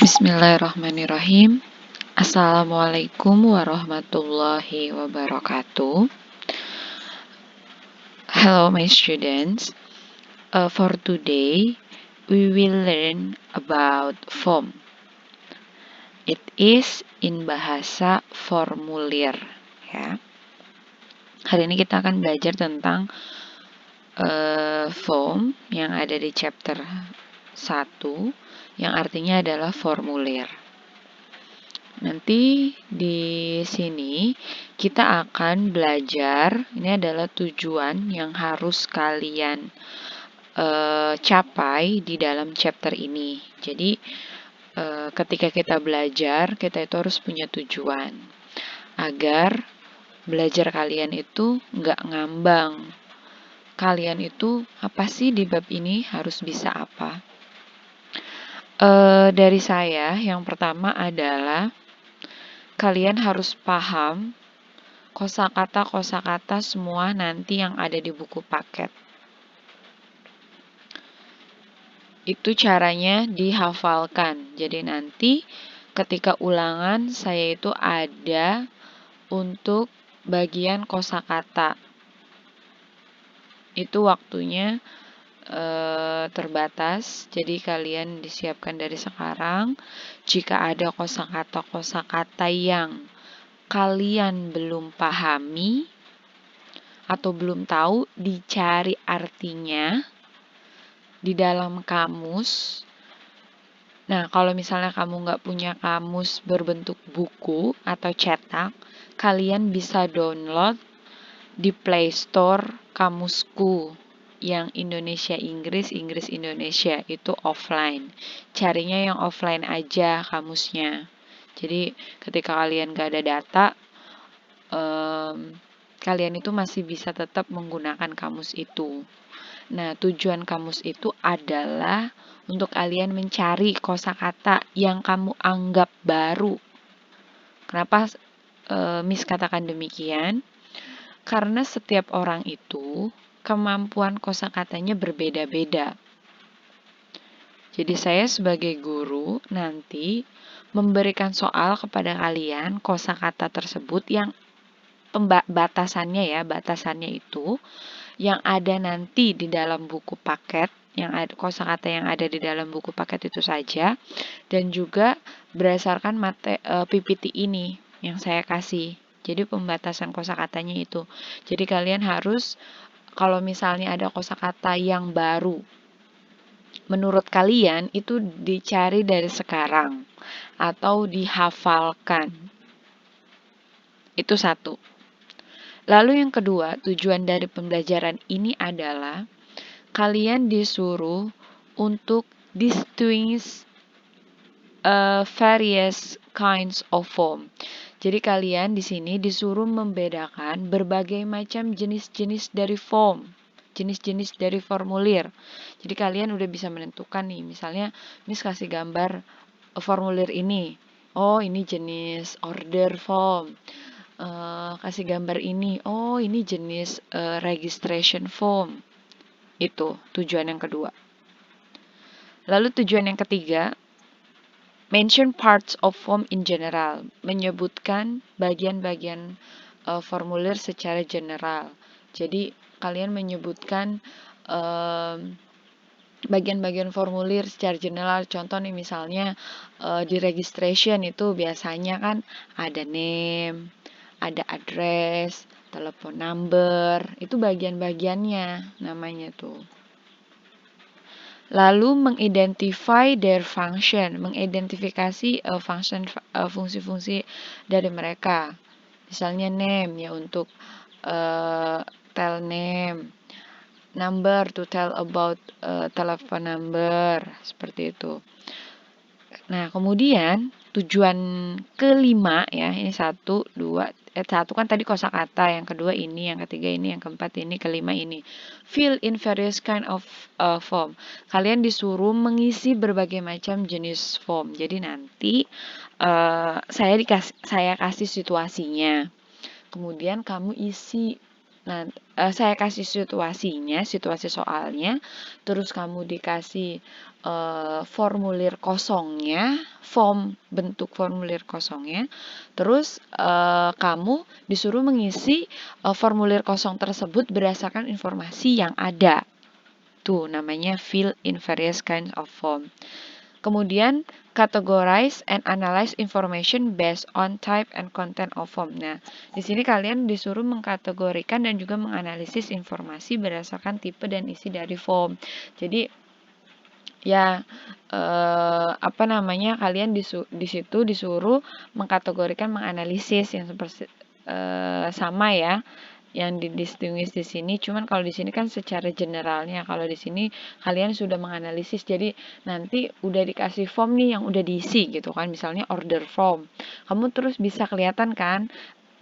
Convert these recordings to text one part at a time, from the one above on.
Bismillahirrahmanirrahim. Assalamualaikum warahmatullahi wabarakatuh. Hello my students. For today we will learn about form. It is in bahasa formulir ya. Hari ini kita akan belajar tentang form yang ada di chapter 1 yang artinya adalah formulir. Nanti di sini kita akan belajar, ini adalah tujuan yang harus kalian capai di dalam chapter ini. Jadi ketika kita belajar, kita itu harus punya tujuan agar belajar kalian itu nggak ngambang. Kalian itu apa sih di bab ini harus bisa apa? Dari saya, yang pertama adalah kalian harus paham kosakata semua nanti yang ada di buku paket. Itu caranya dihafalkan. Jadi nanti ketika ulangan saya itu ada untuk bagian kosakata. Itu waktunya terbatas. Jadi kalian disiapkan dari sekarang. Jika ada kosakata yang kalian belum pahami atau belum tahu, dicari artinya di dalam kamus. Nah, kalau misalnya kamu nggak punya kamus berbentuk buku atau cetak, kalian bisa download di Play Store Kamusku yang Indonesia-Inggris, Inggris-Indonesia, itu offline. Carinya yang offline aja kamusnya. Jadi ketika kalian nggak ada data, kalian itu masih bisa tetap menggunakan kamus itu. Nah, tujuan kamus itu adalah untuk kalian mencari kosakata yang kamu anggap baru. Kenapa Miss katakan demikian? Karena setiap orang itu kemampuan kosakatanya berbeda-beda. Jadi saya sebagai guru nanti memberikan soal kepada kalian kosakata tersebut yang batasannya itu yang ada nanti di dalam buku paket, yang ada kosakata yang ada di dalam buku paket itu saja, dan juga berdasarkan PPT ini yang saya kasih. Jadi pembatasan kosakatanya itu. Jadi kalian harus, kalau misalnya ada kosakata yang baru, menurut kalian itu dicari dari sekarang atau dihafalkan. Itu satu. Lalu yang kedua, tujuan dari pembelajaran ini adalah kalian disuruh untuk distinguish various kinds of form. Jadi kalian di sini disuruh membedakan berbagai macam jenis-jenis dari form, jenis-jenis dari formulir. Jadi kalian udah bisa menentukan nih, misalnya Miss kasih gambar formulir ini. Oh, ini jenis order form. Kasih gambar ini, oh ini jenis registration form. Itu tujuan yang kedua. Lalu tujuan yang ketiga, mention parts of form in general, menyebutkan bagian-bagian formulir secara general. Jadi kalian menyebutkan bagian-bagian formulir secara general. Contoh nih misalnya di registration itu biasanya kan ada name, ada address, telepon number, itu bagian-bagiannya namanya tuh. Lalu mengidentify their function, mengidentifikasi fungsi-fungsi dari mereka. Misalnya name ya untuk tell name, number to tell about telepon number, seperti itu. Nah, kemudian tujuan kelima ya, ini 1, 2, 1 kan tadi kosakata, yang kedua ini, yang ketiga ini, yang keempat ini, kelima ini. Fill in various kind of form. Kalian disuruh mengisi berbagai macam jenis form. Jadi nanti saya kasih situasinya. Kemudian kamu isi Nah, saya kasih situasinya, situasi soalnya, terus kamu dikasih formulir kosongnya, bentuk formulir kosongnya, terus kamu disuruh mengisi formulir kosong tersebut berdasarkan informasi yang ada. Tuh, namanya fill in various kinds of form. Kemudian, categorize and analyze information based on type and content of form. Nah, di sini kalian disuruh mengkategorikan dan juga menganalisis informasi berdasarkan tipe dan isi dari form. Jadi, ya, kalian di situ disuruh mengkategorikan, menganalisis yang seperti sama ya, yang didistinguish di sini. Cuman kalau di sini kan secara generalnya, kalau di sini kalian sudah menganalisis. Jadi nanti udah dikasih form nih yang udah diisi gitu kan, misalnya order form. Kamu terus bisa kelihatan kan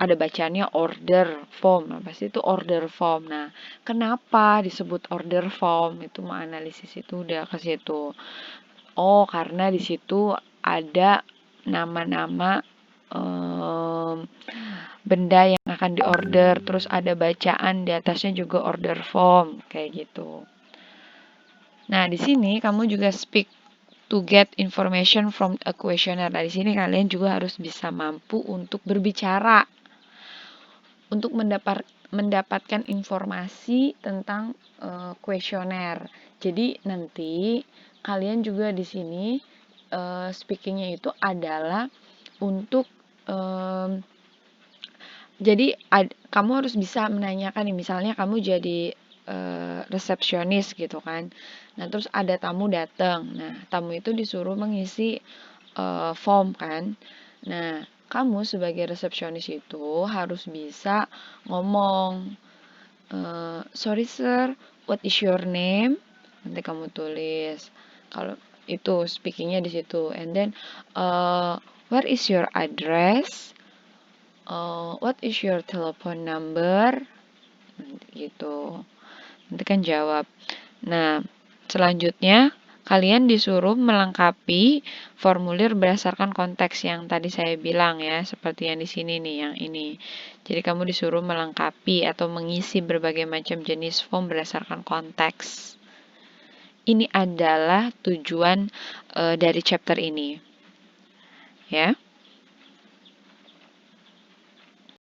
ada bacaannya order form. Nah, pasti itu order form. Nah, kenapa disebut order form? Itu menganalisis itu udah ke situ. Oh, karena di situ ada nama-nama benda yang akan diorder, terus ada bacaan di atasnya juga order form, kayak gitu. Nah, di sini kamu juga speak to get information from a questionnaire. Nah, di sini kalian juga harus bisa mampu untuk berbicara, untuk mendapatkan informasi tentang kuesioner. Jadi nanti kalian juga di sini speakingnya itu adalah untuk jadi kamu harus bisa menanyakan nih, misalnya kamu jadi resepsionis gitu kan. Nah, terus ada tamu datang. Nah, tamu itu disuruh mengisi form kan. Nah, kamu sebagai resepsionis itu harus bisa ngomong, sorry sir, what is your name? Nanti kamu tulis. Kalau itu speakingnya di situ. And then, where is your address? What is your telephone number? Gitu. Nanti kan jawab. Nah, selanjutnya kalian disuruh melengkapi formulir berdasarkan konteks yang tadi saya bilang ya, seperti yang di sini nih, yang ini. Jadi kamu disuruh melengkapi atau mengisi berbagai macam jenis form berdasarkan konteks. Ini adalah tujuan dari chapter ini. Ya.